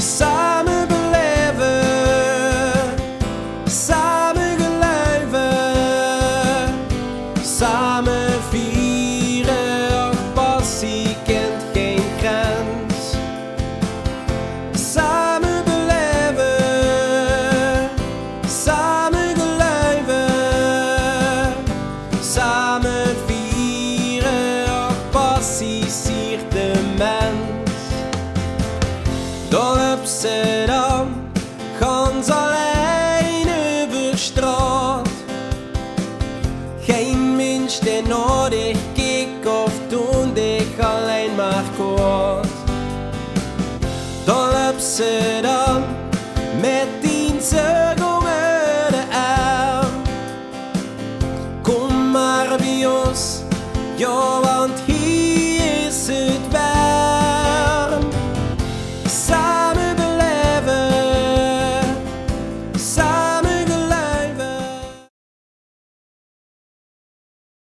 Samen beleven, samen geluiven, samen vieren. Och, passie kent geen grens. Samen beleven, samen geluiven, samen vieren. Och, passie siert de mens. Dol op ze dan, gans alleen over straat. Geen mens die nodig keek of toen dich alleen maar kwaad. Dol op ze dan, met die zorg onder de arm. Kom maar bij ons, ja, want hier is het wel.